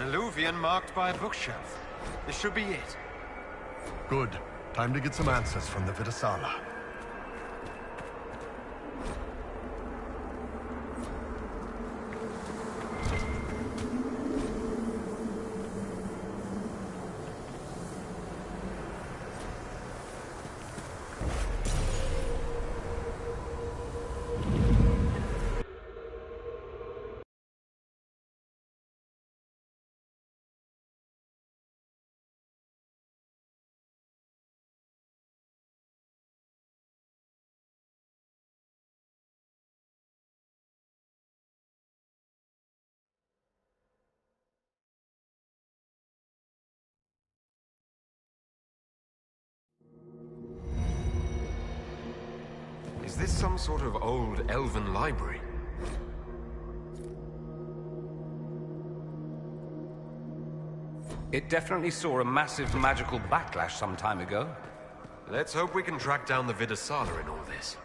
alluvion marked by a bookshelf. This should be it. Good. Time to get some answers from the Vidasala. Is this some sort of old elven library? It definitely saw a massive magical backlash some time ago. Let's hope we can track down the Vidasala in all this.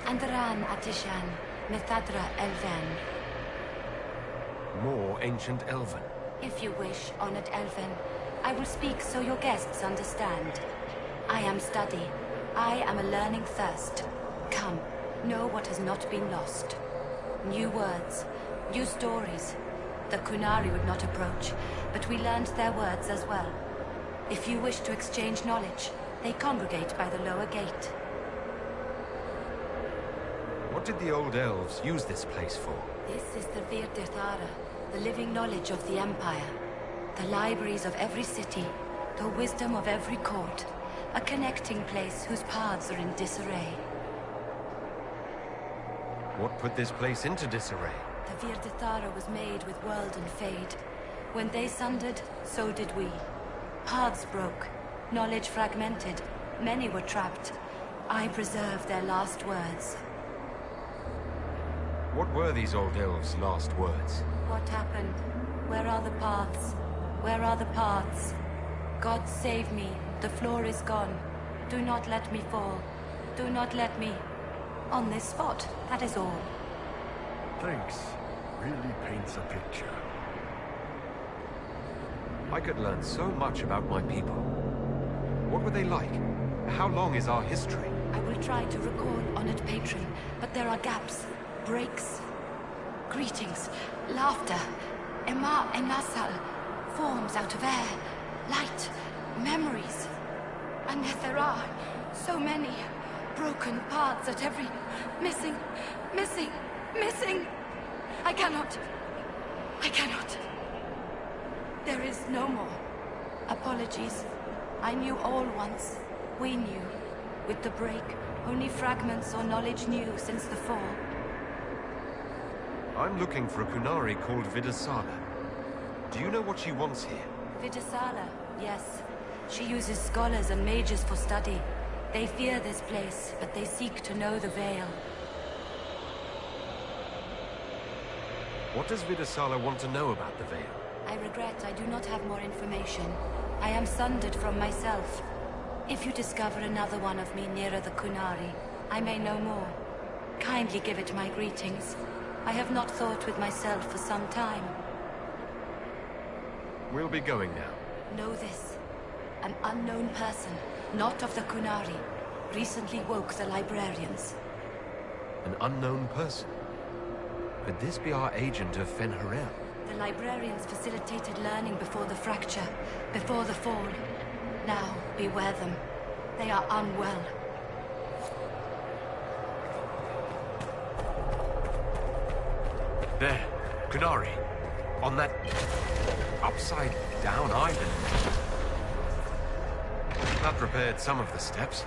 Andran Atishan, Methadra Elven. More ancient elven. If you wish, honored Elven, I will speak so your guests understand. I am study. I am a learning thirst. Come, know what has not been lost. New words, new stories. The Kunari would not approach, but we learned their words as well. If you wish to exchange knowledge, they congregate by the lower gate. What did the old elves use this place for? This is the Virtirthara, the living knowledge of the Empire. The libraries of every city, the wisdom of every court. A connecting place whose paths are in disarray. What put this place into disarray? The Virtirthara was made with world and fade. When they sundered, so did we. Paths broke, knowledge fragmented, many were trapped. I preserved their last words. What were these old elves' last words? What happened? Where are the paths? Where are the paths? God save me, the floor is gone. Do not let me fall. Do not let me... On this spot, that is all. Thanks. Really paints a picture. I could learn so much about my people. What were they like? How long is our history? I will try to recall, honored patron, but there are gaps, breaks. Greetings, laughter, Ema Enasal, forms out of air, light, memories. And yet there are so many broken paths at every... Missing. I cannot. There is no more. Apologies. I knew all once. We knew. With the break, only fragments or knowledge new since the fall. I'm looking for a Kunari called Vidasala. Do you know what she wants here? Vidasala, yes. She uses scholars and mages for study. They fear this place, but they seek to know the Veil. What does Vidasala want to know about the Veil? I regret I do not have more information. I am sundered from myself. If you discover another one of me nearer the Kunari, I may know more. Kindly give it my greetings. I have not thought with myself for some time. We'll be going now. Know this. An unknown person, not of the Kunari, recently woke the librarians. An unknown person? Could this be our agent of Fen'Harel? The librarians facilitated learning before the fracture, before the fall. Now, beware them. They are unwell. There, Kunari. On that... upside-down island. That repaired some of the steps.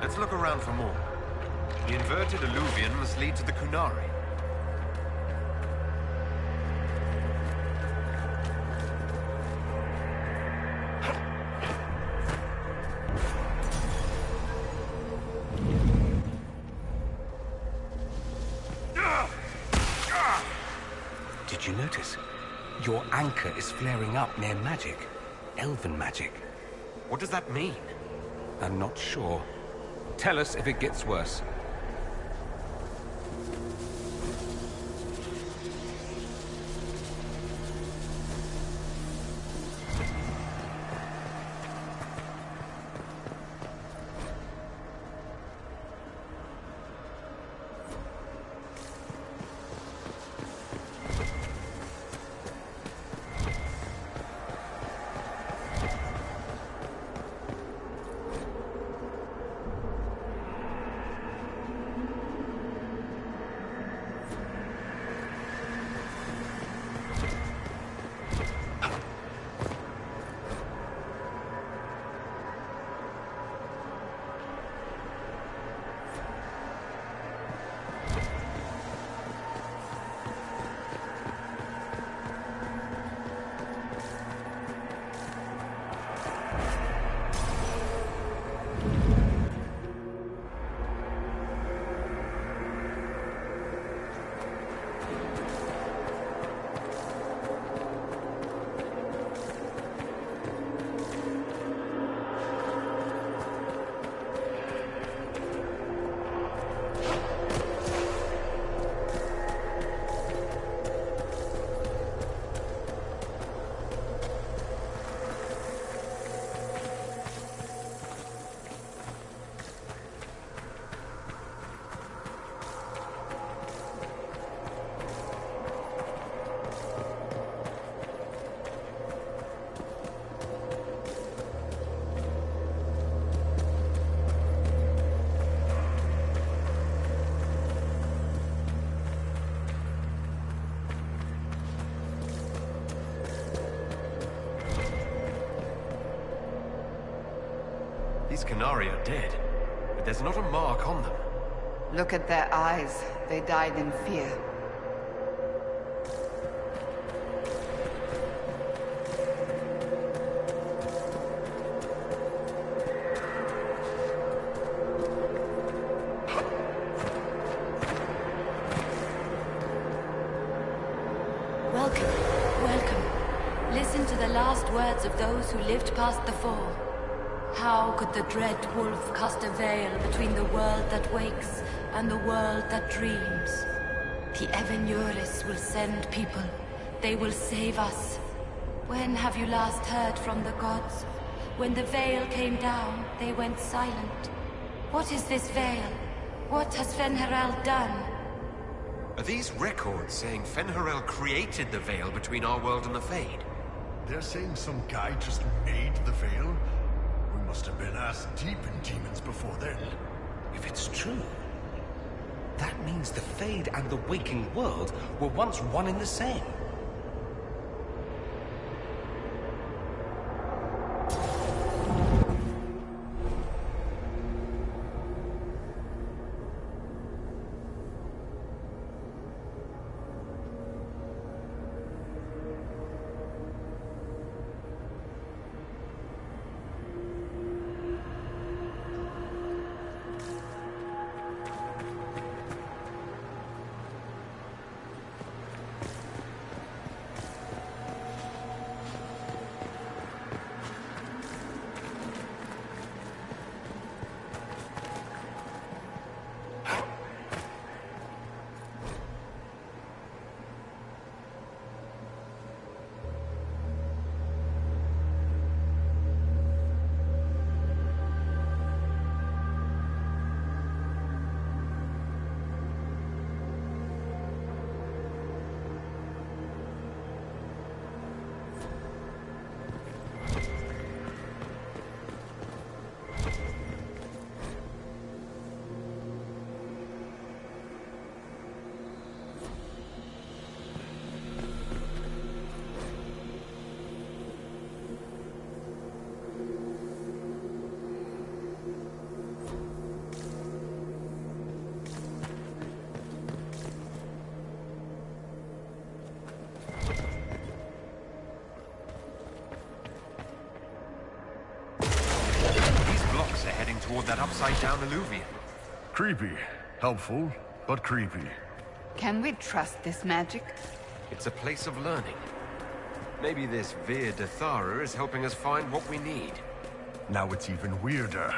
Let's look around for more. The inverted alluvion must lead to the Kunari. Did you notice? Your anchor is flaring up near magic. Elven magic. What does that mean? I'm not sure. Tell us if it gets worse. These Canari are dead, but there's not a mark on them. Look at their eyes. They died in fear. Welcome, welcome. Listen to the last words of those who lived past the fall. How could the dread wolf cast a veil between the world that wakes and the world that dreams? The Evenuris will send people. They will save us. When have you last heard from the gods? When the veil came down, they went silent. What is this veil? What has Fen'Harel done? Are these records saying Fen'Harel created the veil between our world and the Fade? They're saying some guy just made the veil? We must have been ass deep in demons before then. If it's true, that means the Fade and the waking world were once one and the same. Toward that upside-down alluvium. Creepy. Helpful, but creepy. Can we trust this magic? It's a place of learning. Maybe this Vir Dathara is helping us find what we need. Now it's even weirder.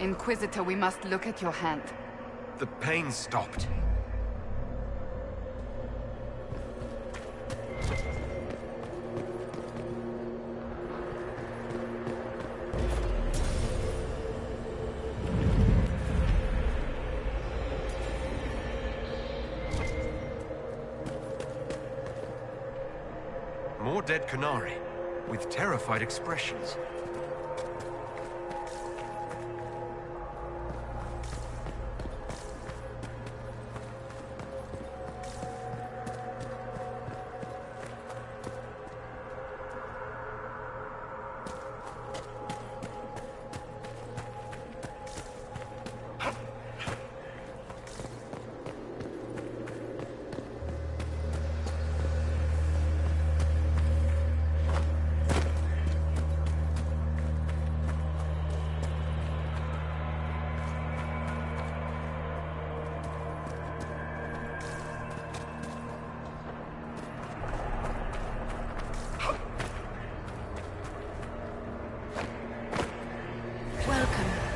Inquisitor, we must look at your hand. The pain stopped. More dead Qunari, with terrified expressions.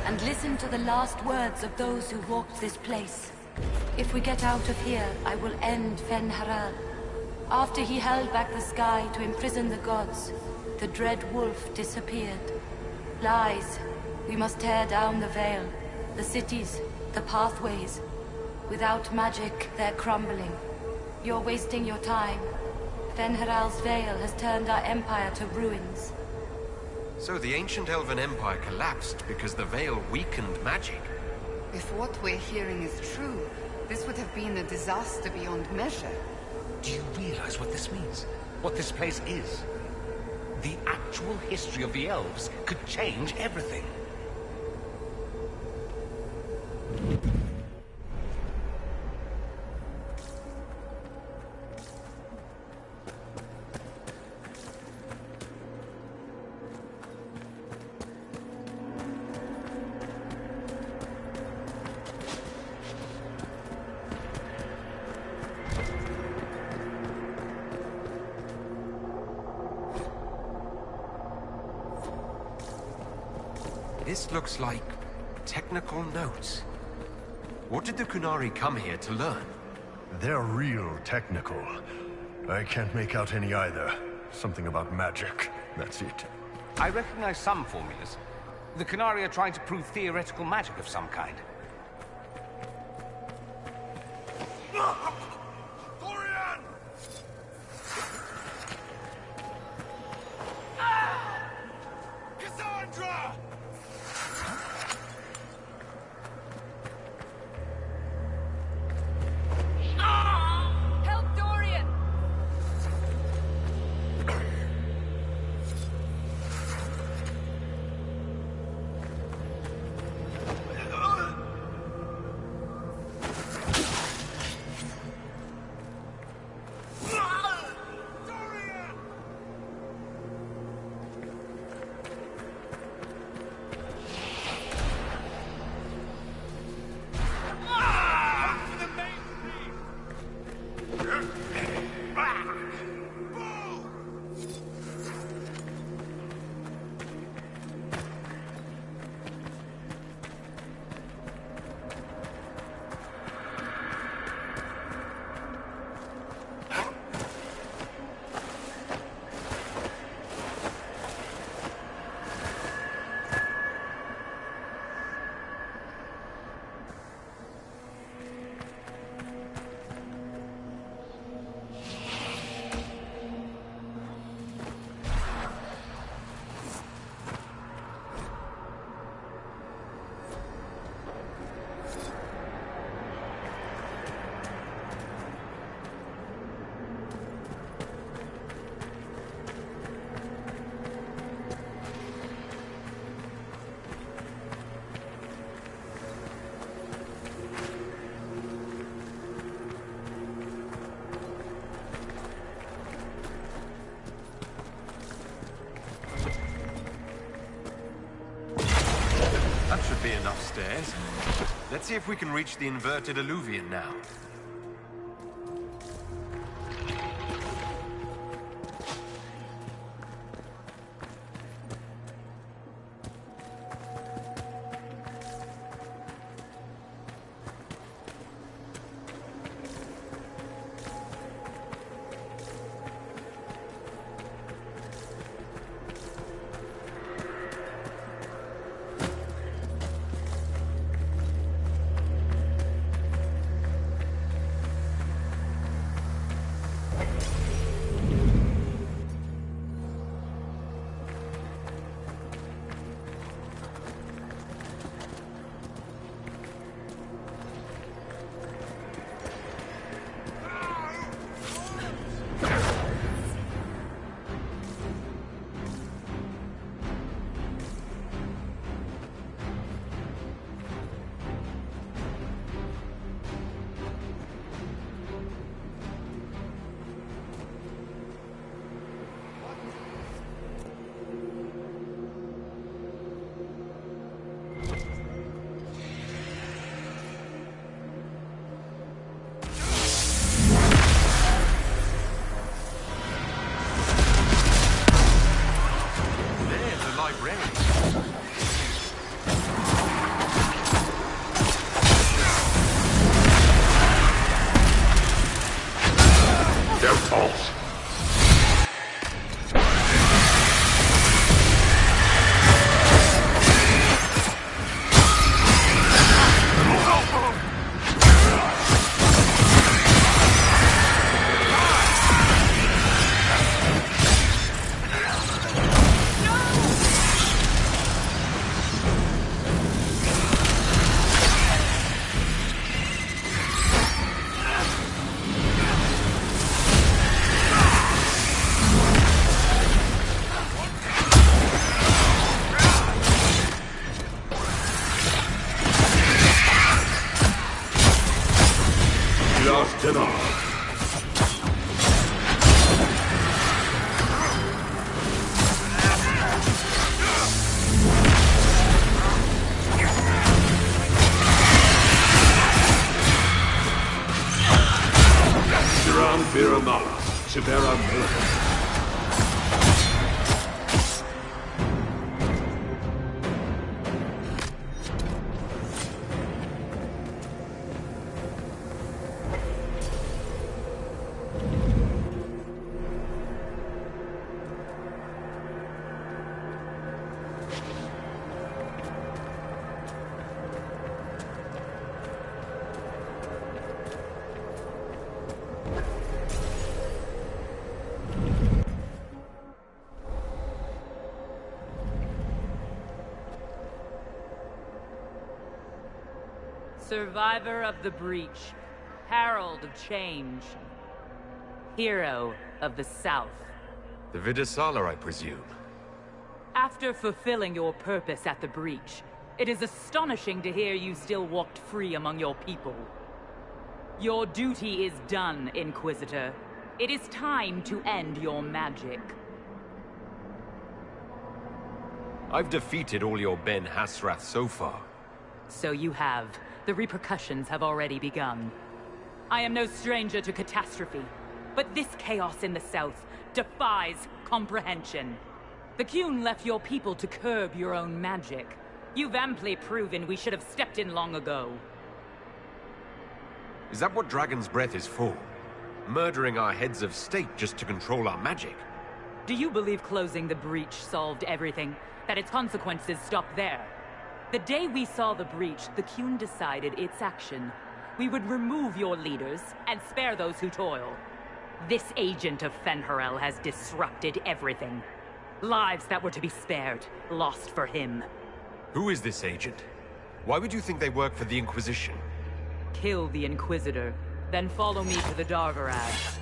And listen to the last words of those who walked this place. If we get out of here, I will end Fen-Haral. After he held back the sky to imprison the gods, the dread wolf disappeared. Lies. We must tear down the veil, the cities, the pathways. Without magic, they're crumbling. You're wasting your time. Fen-Haral's veil has turned our empire to ruins. So the ancient Elven Empire collapsed because the Veil weakened magic. If what we're hearing is true, this would have been a disaster beyond measure. Do you realize what this means? What this place is? The actual history of the elves could change everything. This looks like technical notes. What did the Kunari come here to learn? They're real technical. I can't make out any either. Something about magic. That's it. I recognize some formulas. The Kunari are trying to prove theoretical magic of some kind. Dorian! Cassandra! Help Dorian! That should be enough stairs. Let's see if we can reach the inverted alluvion now. Survivor of the Breach. Herald of Change. Hero of the South. The Vidasala, I presume. After fulfilling your purpose at the Breach, it is astonishing to hear you still walked free among your people. Your duty is done, Inquisitor. It is time to end your magic. I've defeated all your Ben Hasrath so far. So you have. The repercussions have already begun. I am no stranger to catastrophe, but this chaos in the South defies comprehension. The Qun left your people to curb your own magic. You've amply proven we should have stepped in long ago. Is that what Dragon's Breath is for? Murdering our heads of state just to control our magic? Do you believe closing the Breach solved everything? That its consequences stopped there? The day we saw the Breach, the Qun decided its action. We would remove your leaders and spare those who toil. This agent of Fen'Harel has disrupted everything. Lives that were to be spared, lost for him. Who is this agent? Why would you think they work for the Inquisition? Kill the Inquisitor, then follow me to the Dargarad.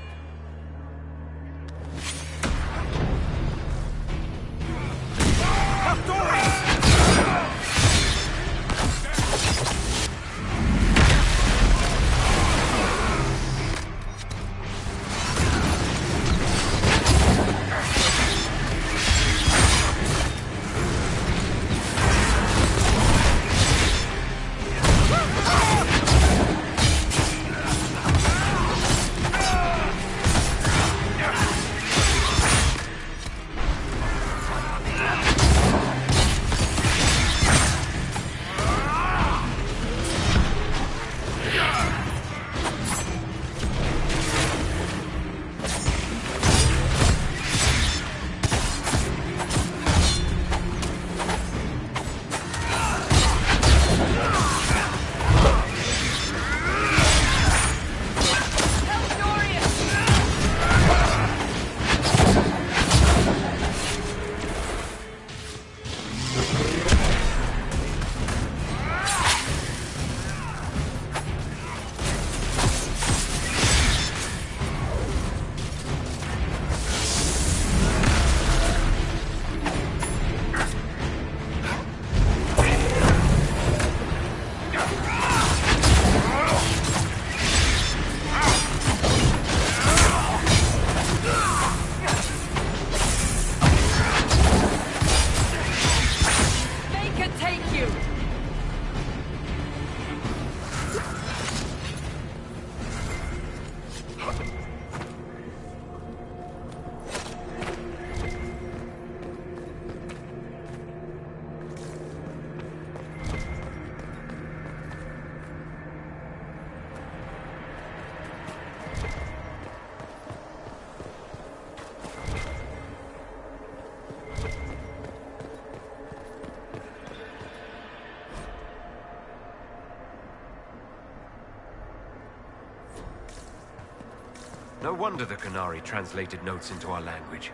No wonder the Qunari translated notes into our language.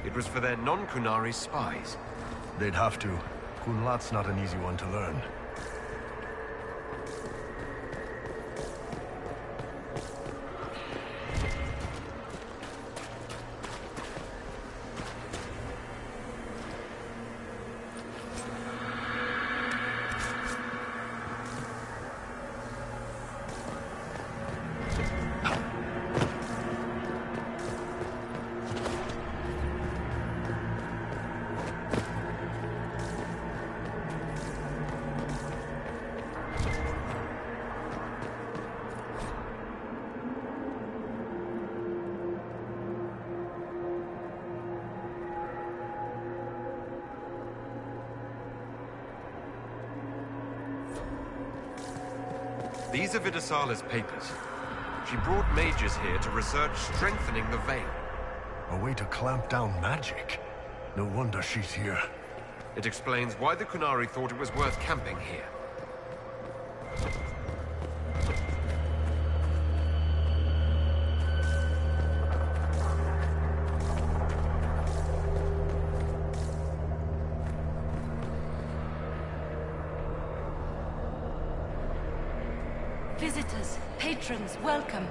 It was for their non-Qunari spies. They'd have to. Kunlat's not an easy one to learn. These are Vidasala's papers. She brought mages here to research strengthening the veil. A way to clamp down magic. No wonder she's here. It explains why the Qunari thought it was worth camping here. visitors, patrons, welcome.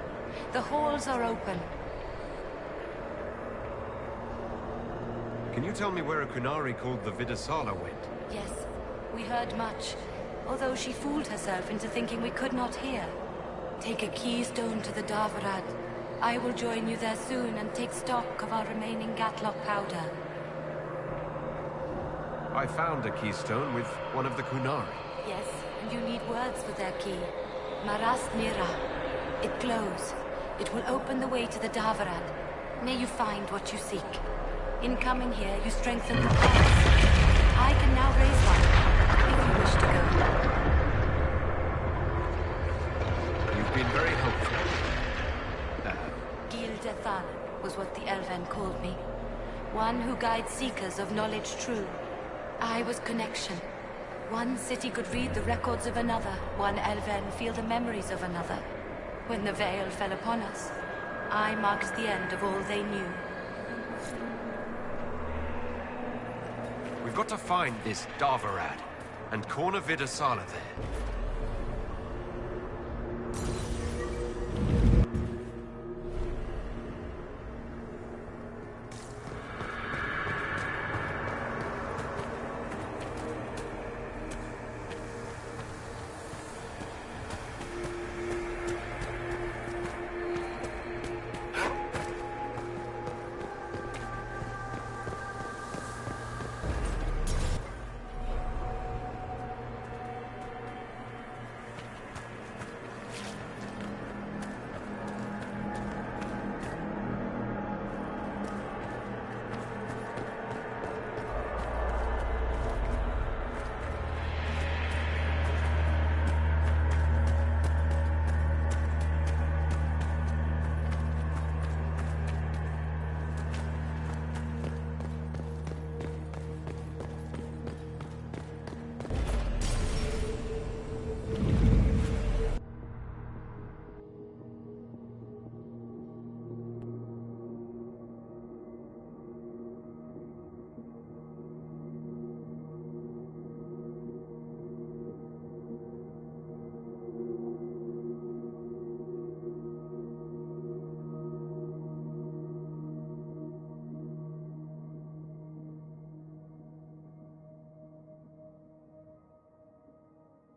The halls are open. Can you tell me where a Kunari called the Vidasala went? Yes, we heard much, although she fooled herself into thinking we could not hear. Take a keystone to the Davarad. I will join you there soon and take stock of our remaining Gatlock powder. I found a keystone with one of the Kunari. Yes, and you need words for their key. Marast Mira. It glows. It will open the way to the Davarad. May you find what you seek. In coming here, you strengthen the bonds. I can now raise one, if you wish to go. You've been very helpful. Gildethan was what the Elven called me. One who guides seekers of knowledge true. I was connection. One city could read the records of another, one Elven feel the memories of another. When the veil fell upon us, I marked the end of all they knew. We've got to find this Davarad and corner Vidasala there.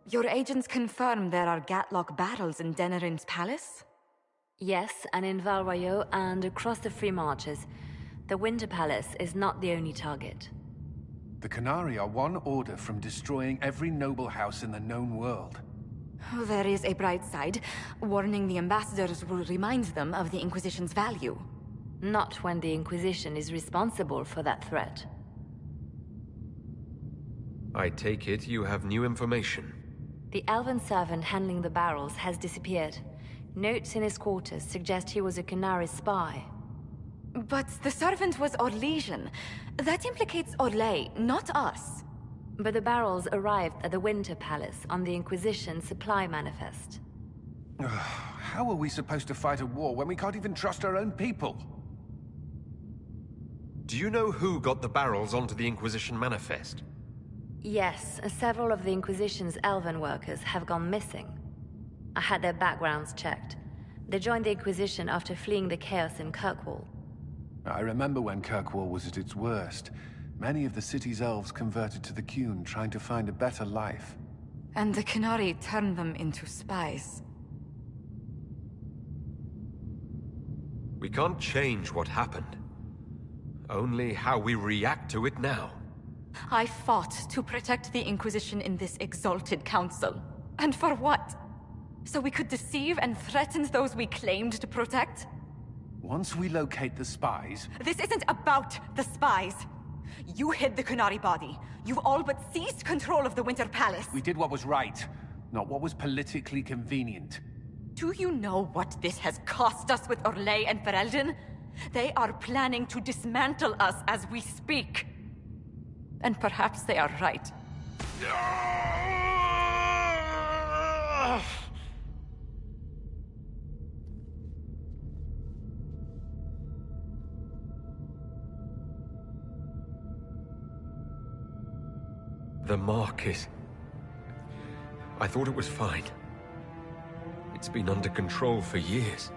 Your agents confirm there are Gatlock battles in Denerim's palace? Yes, and in Val Royeaux and across the Free Marches. The Winter Palace is not the only target. The Kunari are one order from destroying every noble house in the known world. Oh, there is a bright side. Warning the ambassadors will remind them of the Inquisition's value. Not when the Inquisition is responsible for that threat. I take it you have new information. The elven servant handling the barrels has disappeared. Notes in his quarters suggest he was a Kunari spy. But the servant was Orlesian. That implicates Orlais, not us. But the barrels arrived at the Winter Palace on the Inquisition supply manifest. How are we supposed to fight a war when we can't even trust our own people? Do you know who got the barrels onto the Inquisition manifest? Yes, several of the Inquisition's elven workers have gone missing. I had their backgrounds checked. They joined the Inquisition after fleeing the chaos in Kirkwall. I remember when Kirkwall was at its worst. Many of the city's elves converted to the Qun, trying to find a better life. And the Kunari turned them into spies. We can't change what happened. Only how we react to it now. I fought to protect the Inquisition in this exalted council. And for what? So we could deceive and threaten those we claimed to protect? Once we locate the spies... This isn't about the spies. You hid the Kunari body. You all but seized control of the Winter Palace. We did what was right, not what was politically convenient. Do you know what this has cost us with Orlais and Ferelden? They are planning to dismantle us as we speak. And perhaps they are right. The mark is... I thought it was fine. It It's been under control for years.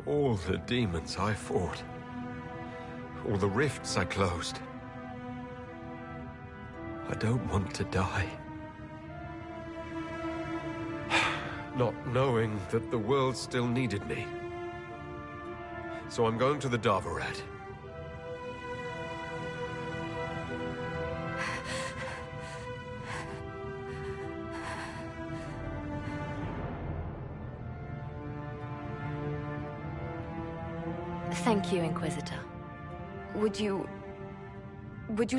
All the demons I fought. All the rifts I closed. I don't want to die. Not knowing that the world still needed me. So I'm going to the Davarat. Thank you, Inquisitor. Would you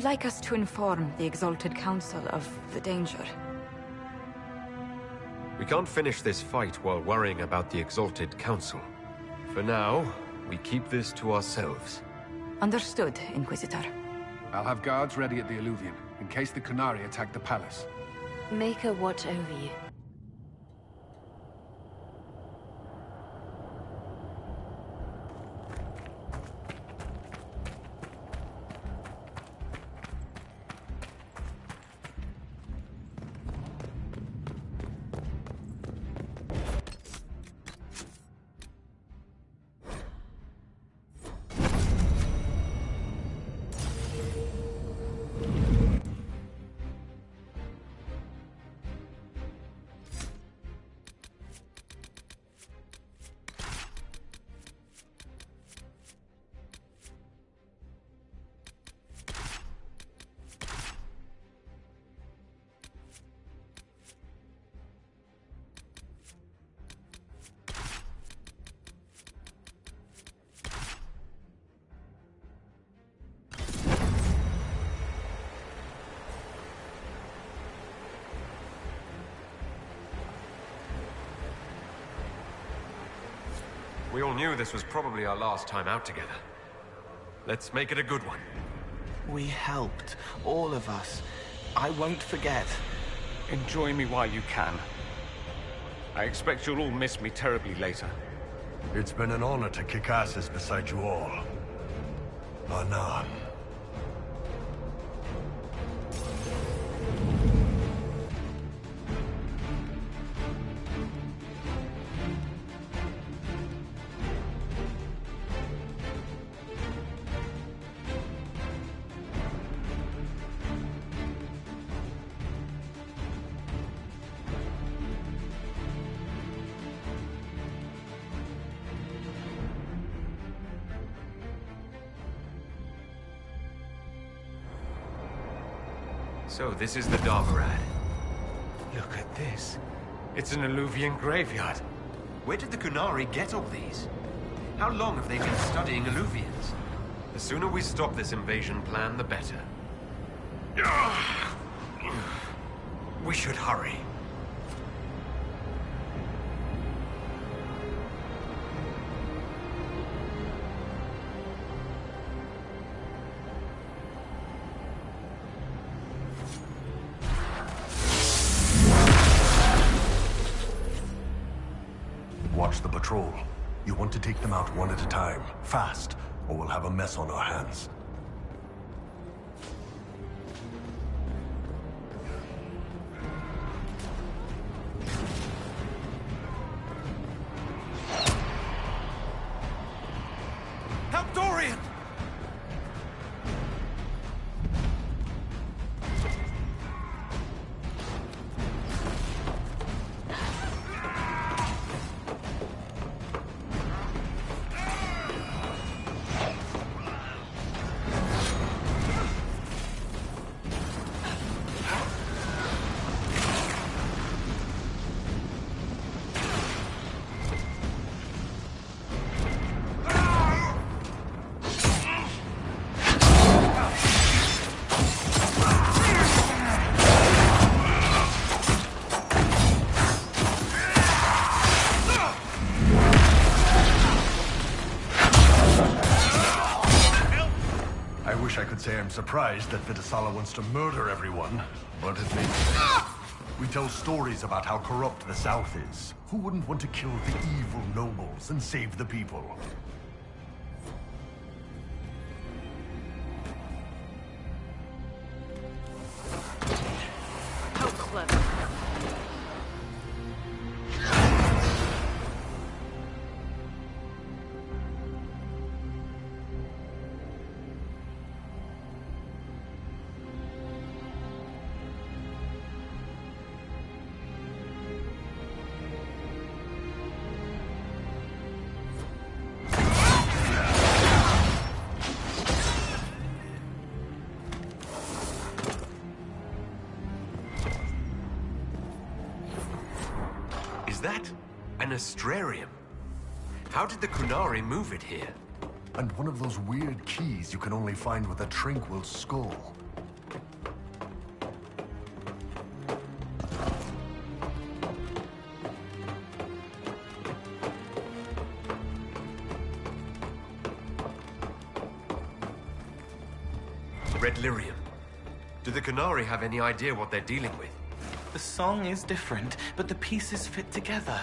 like us to inform the Exalted Council of the danger? We can't finish this fight while worrying about the Exalted Council. For now, we keep this to ourselves. Understood, Inquisitor. I'll have guards ready at the Alluvion, in case the Qunari attack the palace. Make a watch over you. We all knew this was probably our last time out together. Let's make it a good one. We helped, all of us. I won't forget. Enjoy me while you can. I expect you'll all miss me terribly later. It's been an honor to kick asses beside you all. Anan. So this is the Davarat. Look at this. It's an Alluvian graveyard. Where did the Qunari get all these? How long have they been studying Alluvians? The sooner we stop this invasion plan, the better. We should hurry. Watch the patrol. You want to take them out one at a time, fast, or we'll have a mess on our hands. Help Dorian! I'm surprised that Vidasala wants to murder everyone, but it makes sense. We tell stories about how corrupt the South is. Who wouldn't want to kill the evil nobles and save the people? How clever. An astrarium? How did the Kunari move it here? And one of those weird keys you can only find with a tranquil skull. Red lyrium. Do the Kunari have any idea what they're dealing with? The song is different, but the pieces fit together.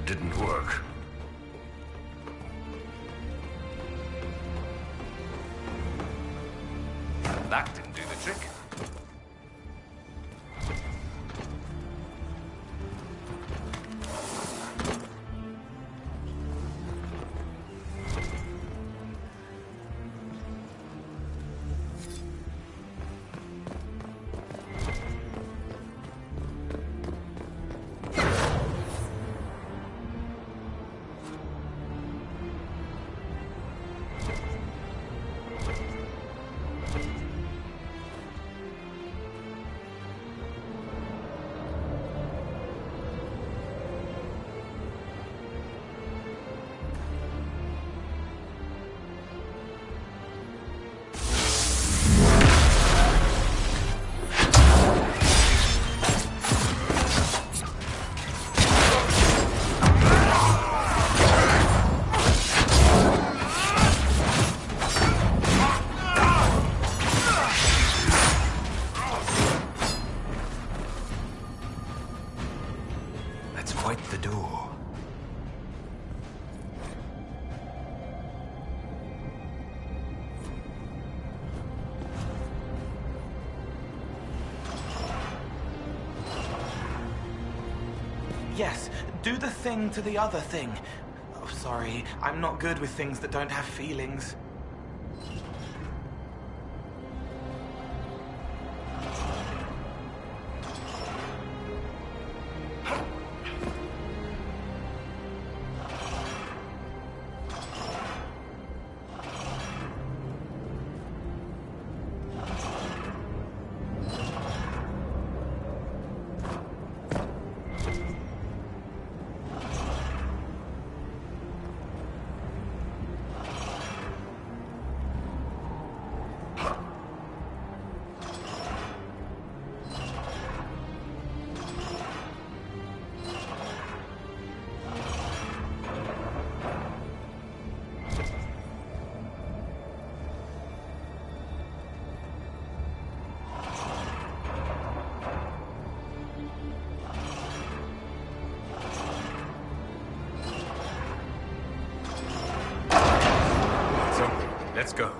Didn't work. That didn't do the trick. The door. Yes, do the thing to the other thing. Oh, sorry, I'm not good with things that don't have feelings. Let's go.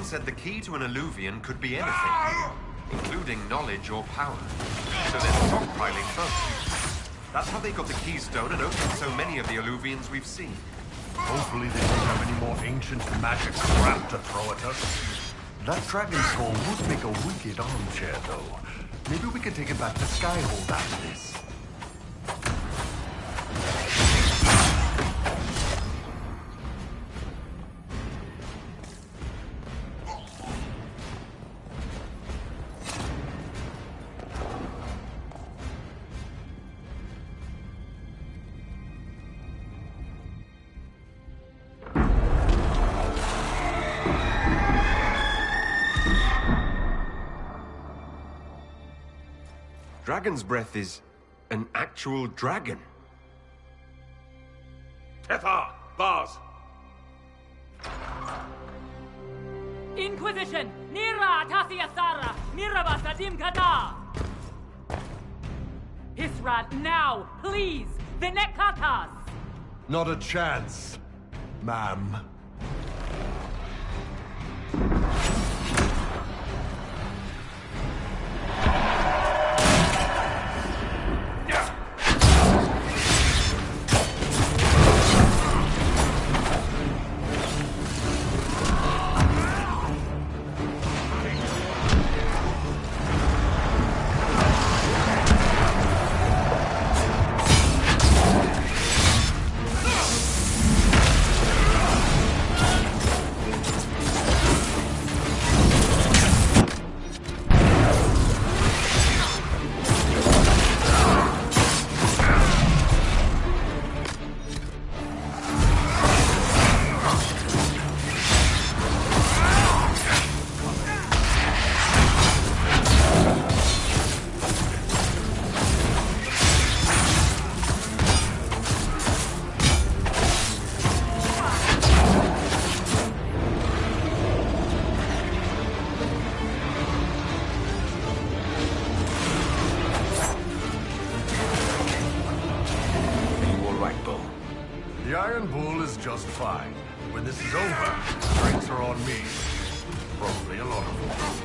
Dragon said the key to an Illuvian could be anything, including knowledge or power. So they're stockpiling both. That's how they got the keystone and opened so many of the Illuvians we've seen. Hopefully they don't have any more ancient magic crap to throw at us. That dragon skull would make a wicked armchair, though. Maybe we can take it back to Skyhold after this. Dragon's breath is an actual dragon. Tethar! Bars! Inquisition! Nira Tasiasara! Miraba Sadim Kata! Hisrat, now! Please! Vinekatas! Not a chance, ma'am. The Iron Bull is just fine. When this is over, drinks are on me. Probably a lot of them.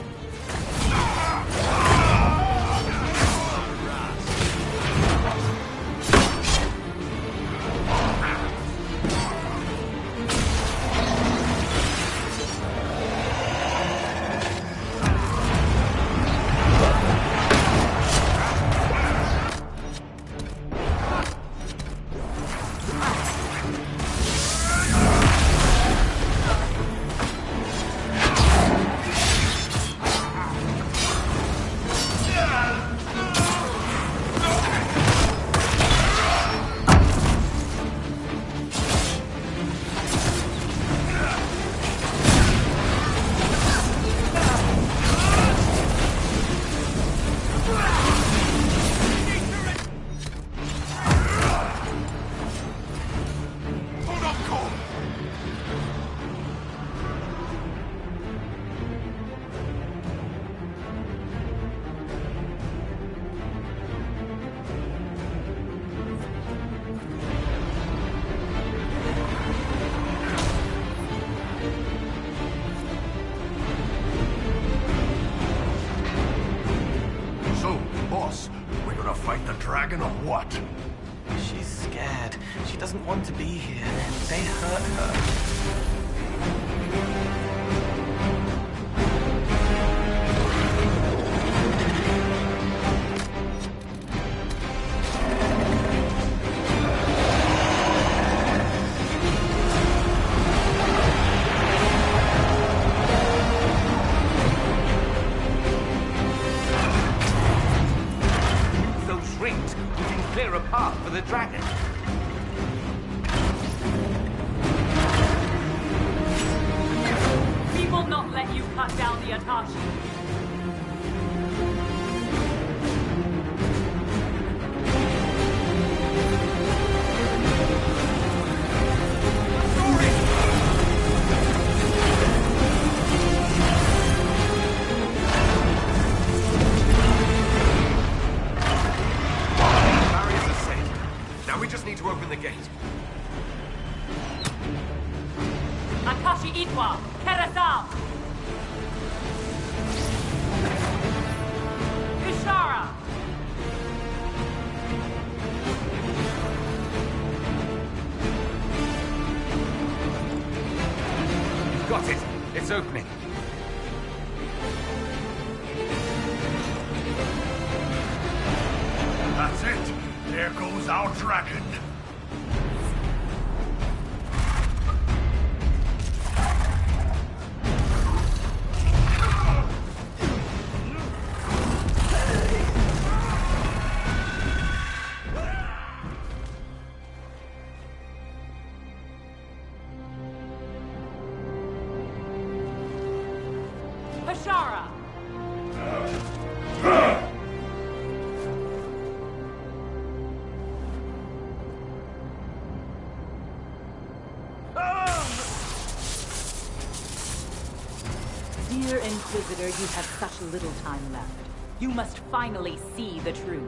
Dragon or what? She's scared. She doesn't want to be here. They hurt her. Clear a path for the dragon. We will not let you cut down the Atashi. Need to open the gate. Akashi Itwa, Kerasam! gate's opening. That's it. There goes our dragon. Hashara! Dear Inquisitor, you have such little time left. You must finally see the truth.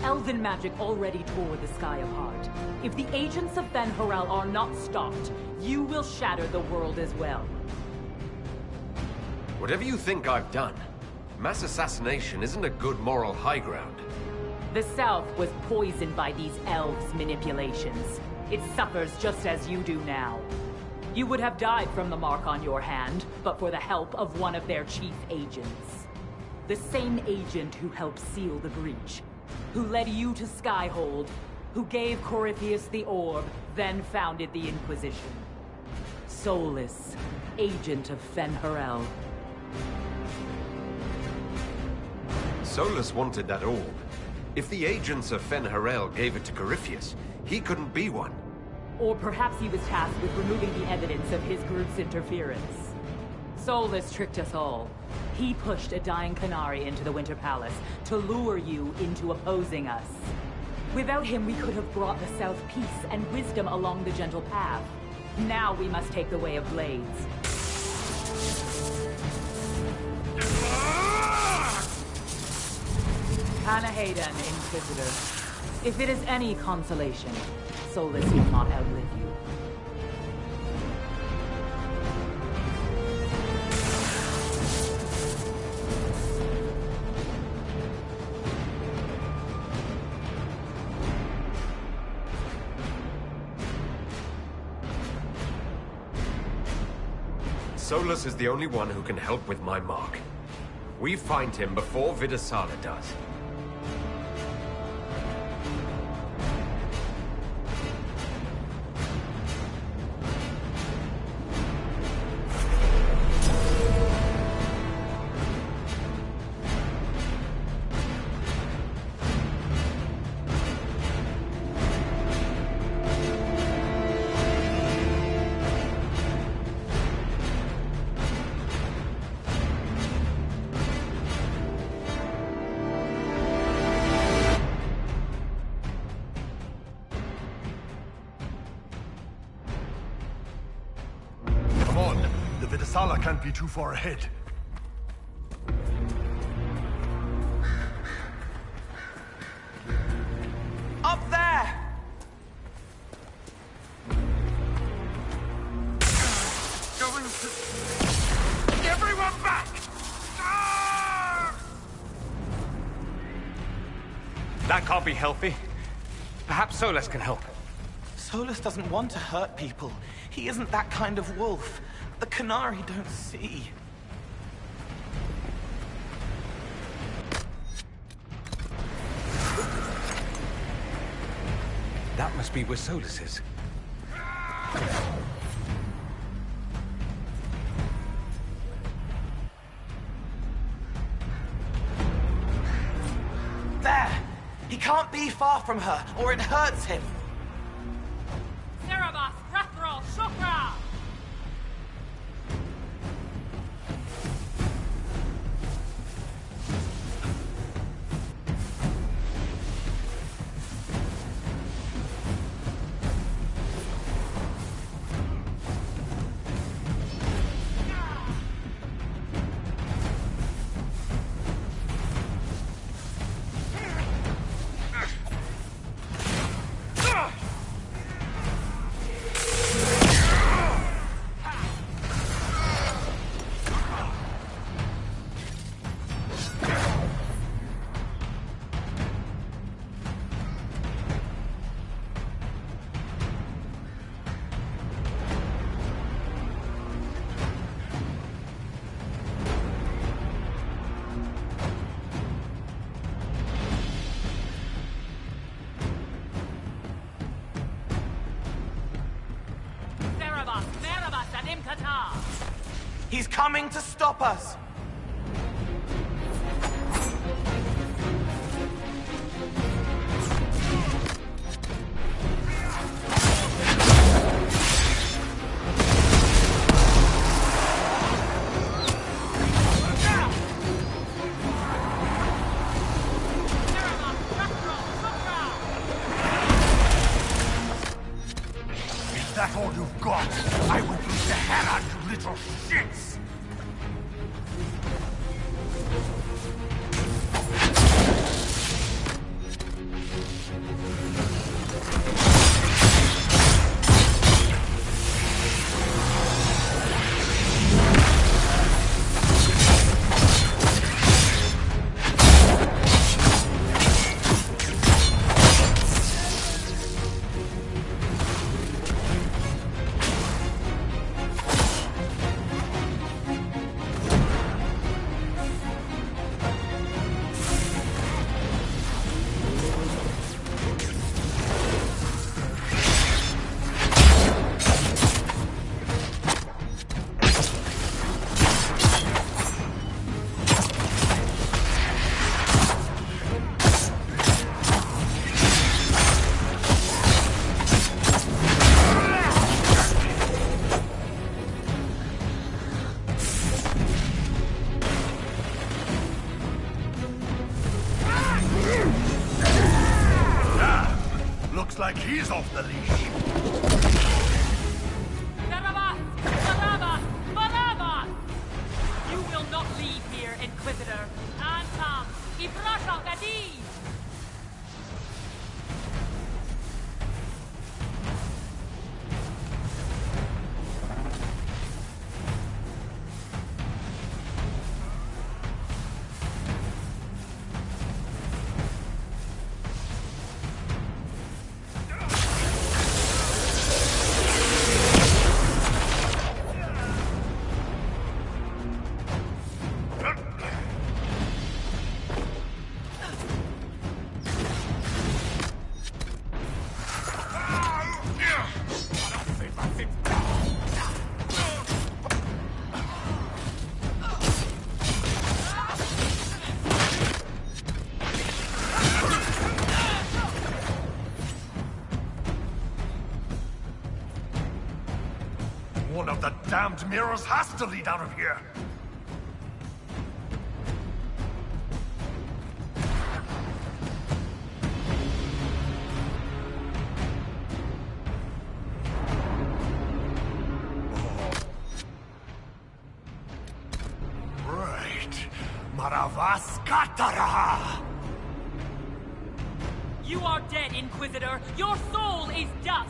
Elven magic already tore the sky apart. If the agents of Ben Harel are not stopped, you will shatter the world as well. Whatever you think I've done, mass assassination isn't a good moral high ground. The South was poisoned by these elves' manipulations. It suffers just as you do now. You would have died from the mark on your hand, but for the help of one of their chief agents. The same agent who helped seal the breach, who led you to Skyhold, who gave Corypheus the orb, then founded the Inquisition. Solus, agent of Fen Harel. Solus wanted that orb. If the agents of Fen Harel gave it to Corypheus, he couldn't be one. Or perhaps he was tasked with removing the evidence of his group's interference. Solus tricked us all. He pushed a dying Canary into the Winter Palace to lure you into opposing us. Without him, we could have brought the South peace and wisdom along the gentle path. Now we must take the way of blades. Panahadan, Inquisitor. If it is any consolation, Solus will not outlive you. Solus is the only one who can help with my mark. We find him before Vidasala does. Vidasala can't be too far ahead. Up there! Going to... Everyone back! That can't be healthy. Perhaps Solus can help. Solus doesn't want to hurt people. He isn't that kind of wolf. The Canary don't see. That must be where Solus is. There! He can't be far from her, or it hurts him. Cerebus, Rathrol, Shukra! He's coming to stop us! Is that all you've got? I will beat the hell out of you little shits! Like he's off the leash. You will not leave here, Inquisitor. Antam, Ibrasha Gadi! One of the damned mirrors has to lead out of here. Right. Maravaskatara! You are dead, Inquisitor. Your soul is dust.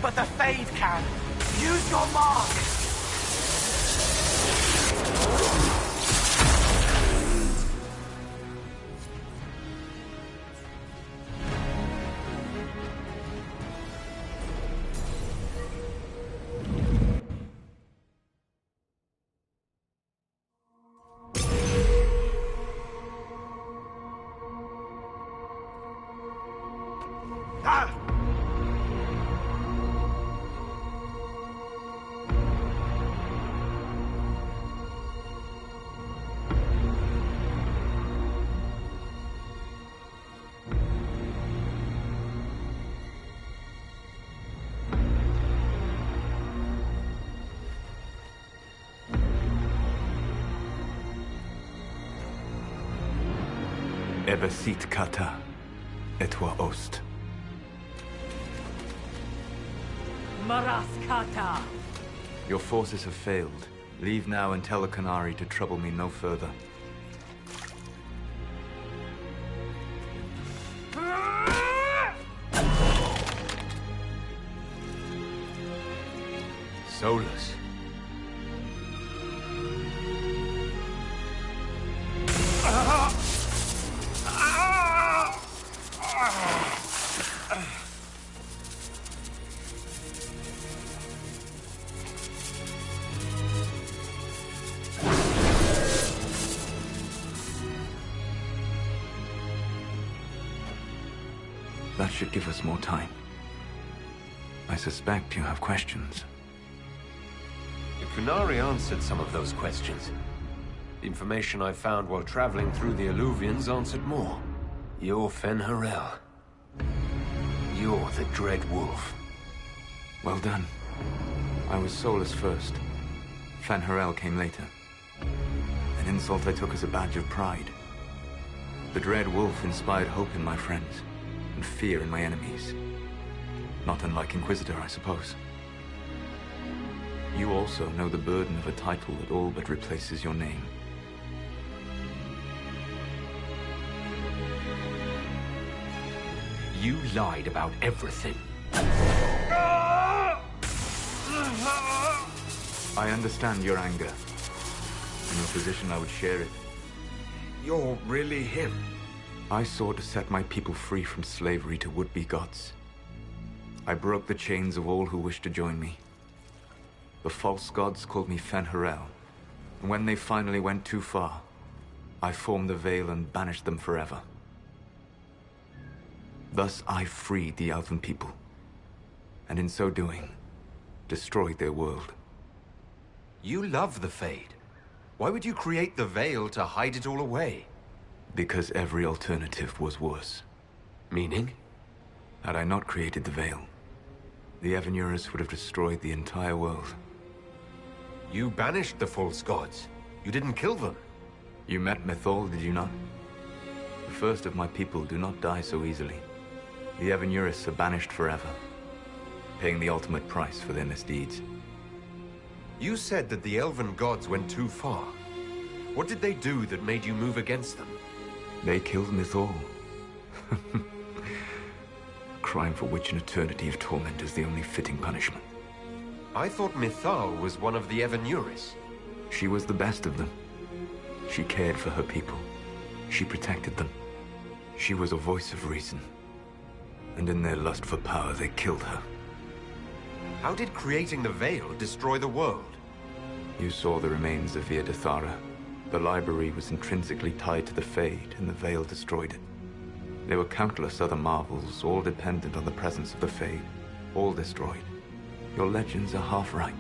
but the Fade can. Use your mark! Ebesit kata, etwa ost. Maraskata! Your forces have failed. Leave now and tell the Canary to trouble me no further. Solus. That should give us more time. I suspect you have questions. The Kunari answered some of those questions. The information I found while traveling through the Alluvians answered more. You're Fen'Harel. You're the Dread Wolf. Well done. I was Solus first. Fen'Harel came later. An insult I took as a badge of pride. The Dread Wolf inspired hope in my friends, and fear in my enemies. Not unlike Inquisitor, I suppose. You also know the burden of a title that all but replaces your name. You lied about everything. I understand your anger. In your position, I would share it. You're really him. I sought to set my people free from slavery to would-be gods. I broke the chains of all who wished to join me. The false gods called me Fen'Harel, and when they finally went too far, I formed the Veil and banished them forever. Thus I freed the Elven people, and in so doing, destroyed their world. You love the Fade. Why would you create the Veil to hide it all away? Because every alternative was worse. Meaning? Had I not created the Veil, the Evanurus would have destroyed the entire world. You banished the false gods. You didn't kill them. You met Mythal, did you not? The first of my people do not die so easily. The Evanurus are banished forever, paying the ultimate price for their misdeeds. You said that the Elven gods went too far. What did they do that made you move against them? They killed Mythal. A crime for which an eternity of torment is the only fitting punishment. I thought Mythal was one of the Evanurus. She was the best of them. She cared for her people. She protected them. She was a voice of reason. And in their lust for power, they killed her. How did creating the Veil destroy the world? You saw the remains of Via Dethara. The library was intrinsically tied to the Fade, and the Veil destroyed it. There were countless other marvels, all dependent on the presence of the Fade, all destroyed. Your legends are half right.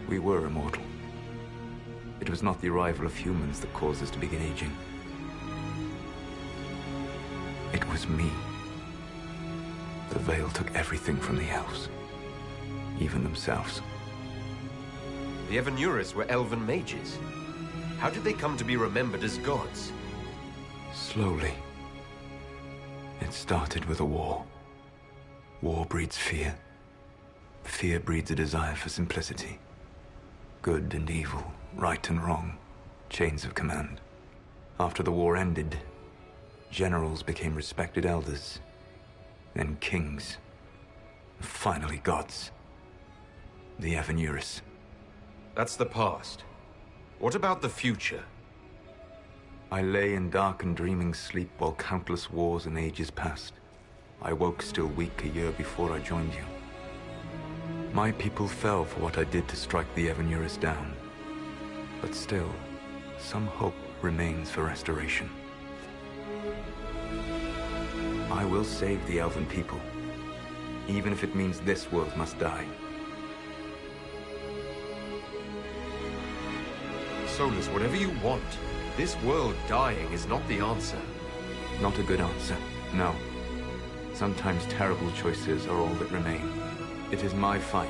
We were immortal. It was not the arrival of humans that caused us to begin aging. It was me. The Veil took everything from the elves, even themselves. The Evanurus were elven mages. How did they come to be remembered as gods? Slowly. It started with a war. War breeds fear. Fear breeds a desire for simplicity. Good and evil, right and wrong, chains of command. After the war ended, generals became respected elders, then kings. Finally, gods. The Avenuris. That's the past. What about the future? I lay in dark and dreaming sleep while countless wars and ages passed. I woke still weak a year before I joined you. My people fell for what I did to strike the Avenuris down. But still, some hope remains for restoration. I will save the Elven people, even if it means this world must die. Solus, whatever you want, this world dying is not the answer. Not a good answer, no. Sometimes terrible choices are all that remain. It is my fight.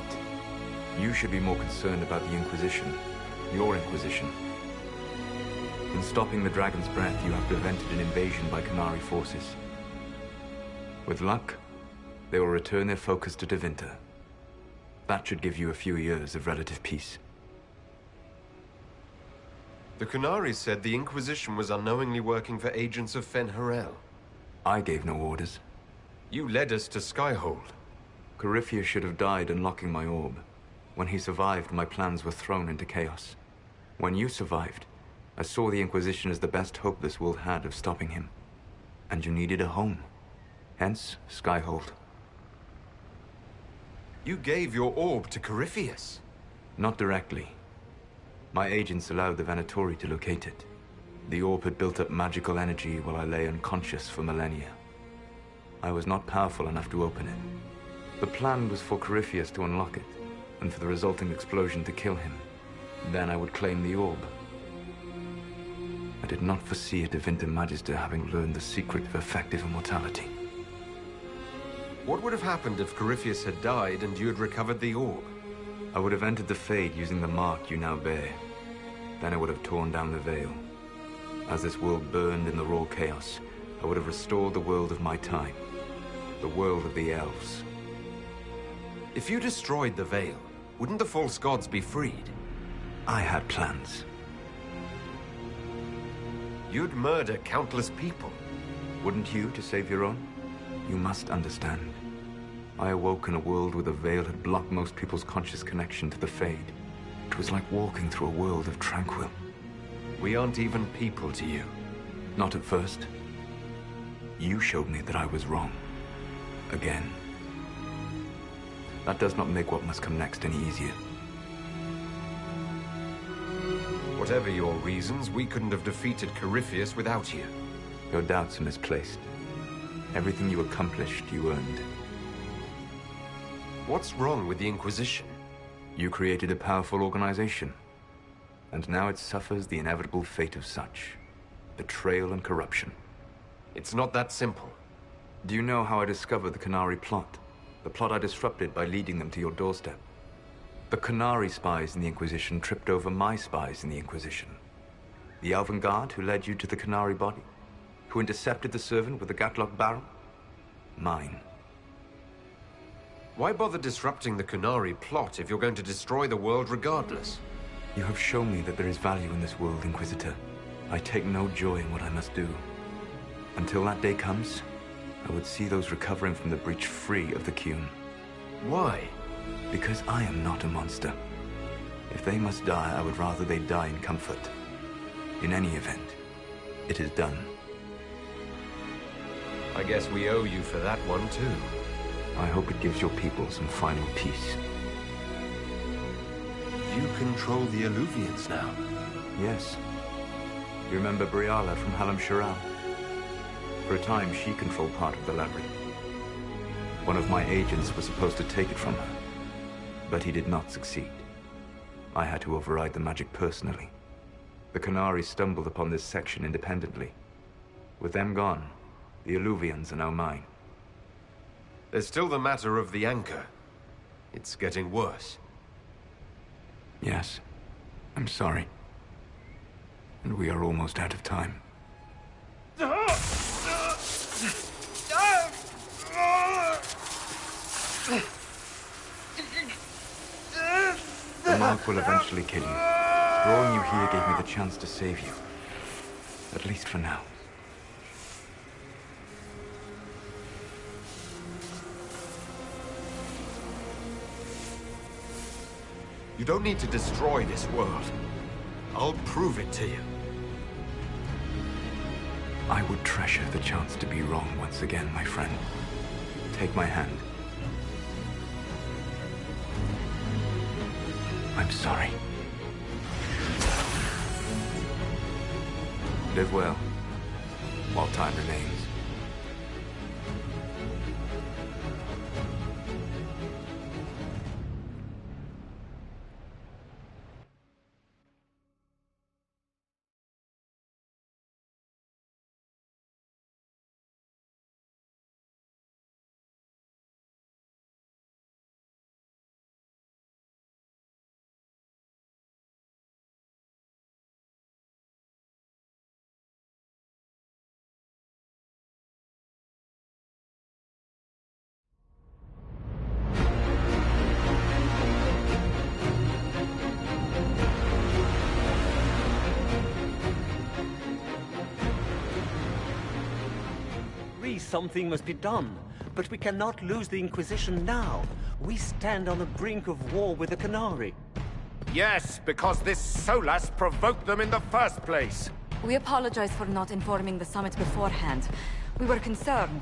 You should be more concerned about the Inquisition, your Inquisition. In stopping the Dragon's Breath, you have prevented an invasion by Qunari forces. With luck, they will return their focus to Tevinter. That should give you a few years of relative peace. The Qunari said the Inquisition was unknowingly working for agents of Fen'Harel. I gave no orders. You led us to Skyhold. Corypheus should have died unlocking my orb. When he survived, my plans were thrown into chaos. When you survived, I saw the Inquisition as the best hope this world had of stopping him. And you needed a home. Hence, Skyhold. You gave your orb to Corypheus? Not directly. My agents allowed the Venatori to locate it. The orb had built up magical energy while I lay unconscious for millennia. I was not powerful enough to open it. The plan was for Corypheus to unlock it, and for the resulting explosion to kill him. Then I would claim the orb. I did not foresee a Tevinter Magister having learned the secret of effective immortality. What would have happened if Corypheus had died and you had recovered the orb? I would have entered the Fade using the mark you now bear. Then I would have torn down the veil. As this world burned in the raw chaos, I would have restored the world of my time. The world of the elves. If you destroyed the veil, wouldn't the false gods be freed? I had plans. You'd murder countless people. Wouldn't you to save your own? You must understand. I awoke in a world where the veil had blocked most people's conscious connection to the Fade. It was like walking through a world of tranquil. We aren't even people to you. Not at first. You showed me that I was wrong. Again. That does not make what must come next any easier. Whatever your reasons, we couldn't have defeated Corypheus without you. Your doubts are misplaced. Everything you accomplished, you earned. What's wrong with the Inquisition? You created a powerful organization. And now it suffers the inevitable fate of such. Betrayal and corruption. It's not that simple. Do you know how I discovered the Qunari plot? The plot I disrupted by leading them to your doorstep. The Qunari spies in the Inquisition tripped over my spies in the Inquisition. The Elven Guard who led you to the Qunari body? Who intercepted the servant with the Gatlock barrel? Mine. Why bother disrupting the Qunari plot if you're going to destroy the world regardless? You have shown me that there is value in this world, Inquisitor. I take no joy in what I must do. Until that day comes, I would see those recovering from the breach free of the Qun. Why? Because I am not a monster. If they must die, I would rather they die in comfort. In any event, it is done. I guess we owe you for that one, too. I hope it gives your people some final peace. You control the Illuvians now? Yes. You remember Briala from Halam Shiral? For a time, she controlled part of the labyrinth. One of my agents was supposed to take it from her, but he did not succeed. I had to override the magic personally. The Qunari stumbled upon this section independently. With them gone, the Illuvians are now mine. There's still the matter of the anchor. It's getting worse. Yes. I'm sorry. And we are almost out of time. The mark will eventually kill you. Drawing you here gave me the chance to save you. At least for now. You don't need to destroy this world. I'll prove it to you. I would treasure the chance to be wrong once again, my friend. Take my hand. I'm sorry. Live well, while time remains. Something must be done, but we cannot lose the Inquisition now. We stand on the brink of war with the Canary. Yes, because this Solas provoked them in the first place. We apologize for not informing the summit beforehand. We were concerned.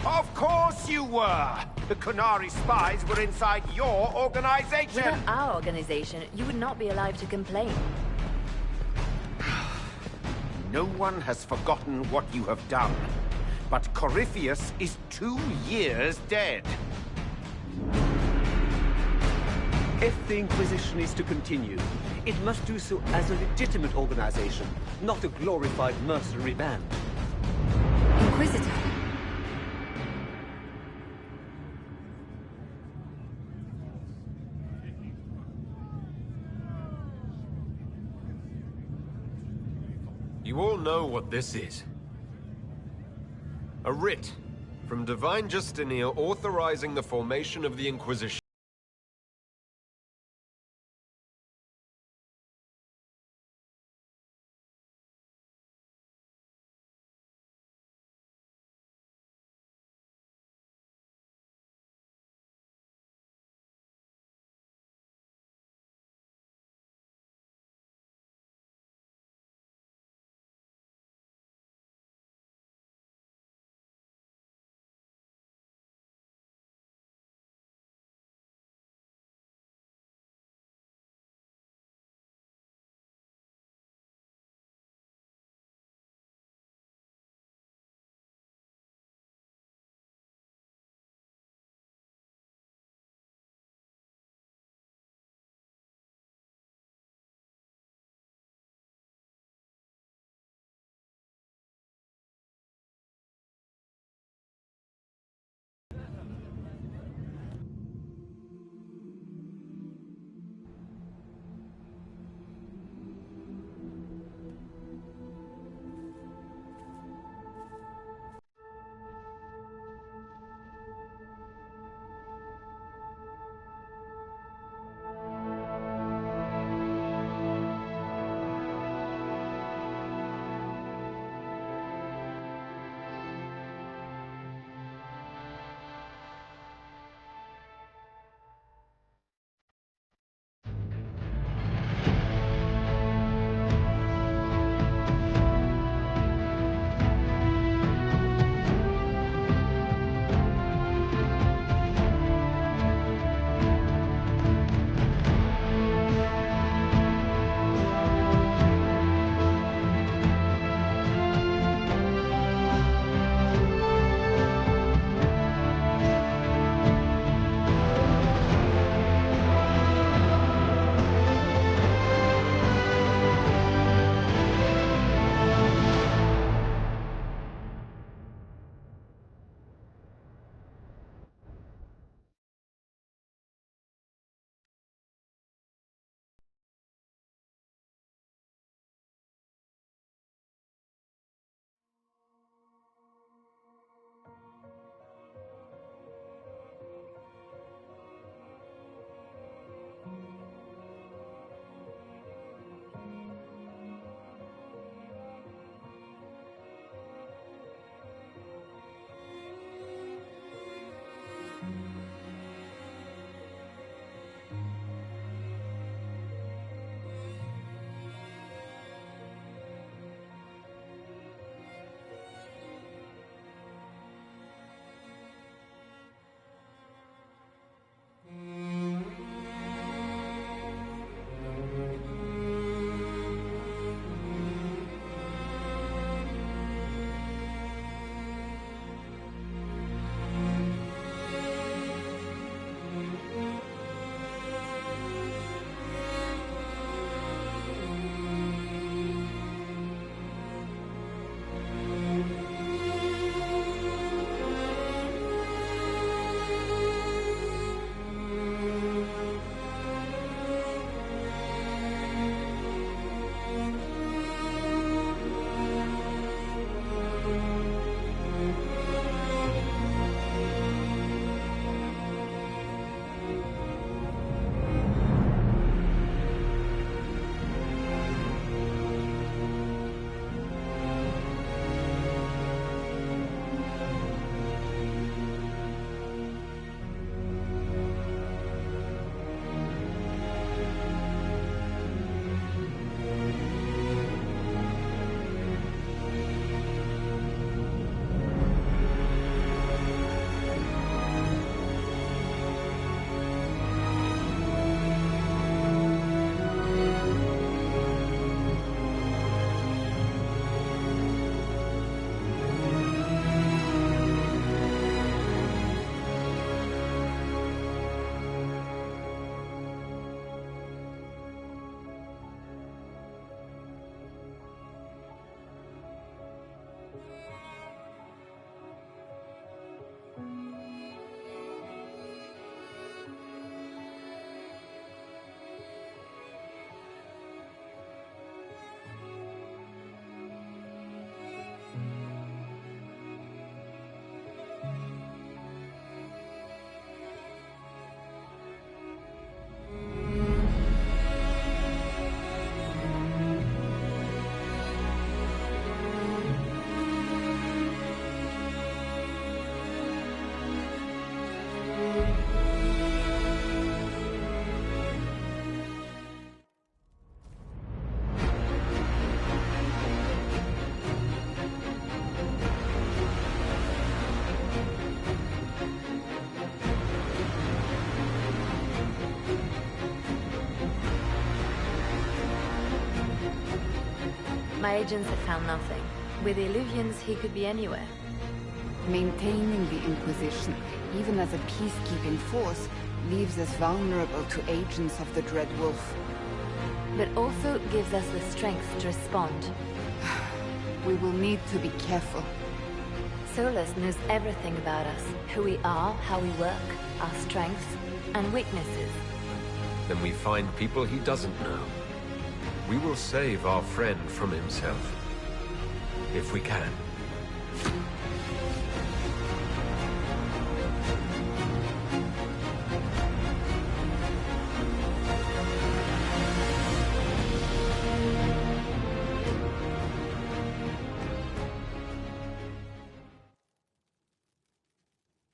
Of course you were! The Canary spies were inside your organization! Without our organization, you would not be alive to complain. No one has forgotten what you have done. But Corypheus is 2 years dead. If the Inquisition is to continue, it must do so as a legitimate organization, not a glorified mercenary band. Inquisitor? You all know what this is. A writ from Divine Justinia authorizing the formation of the Inquisition. My agents have found nothing. With the Illuvians, he could be anywhere. Maintaining the Inquisition, even as a peacekeeping force, leaves us vulnerable to agents of the Dread Wolf. But also gives us the strength to respond. We will need to be careful. Solus knows everything about us. Who we are, how we work, our strengths and weaknesses. Then we find people he doesn't know. We will save our friend from himself. If we can.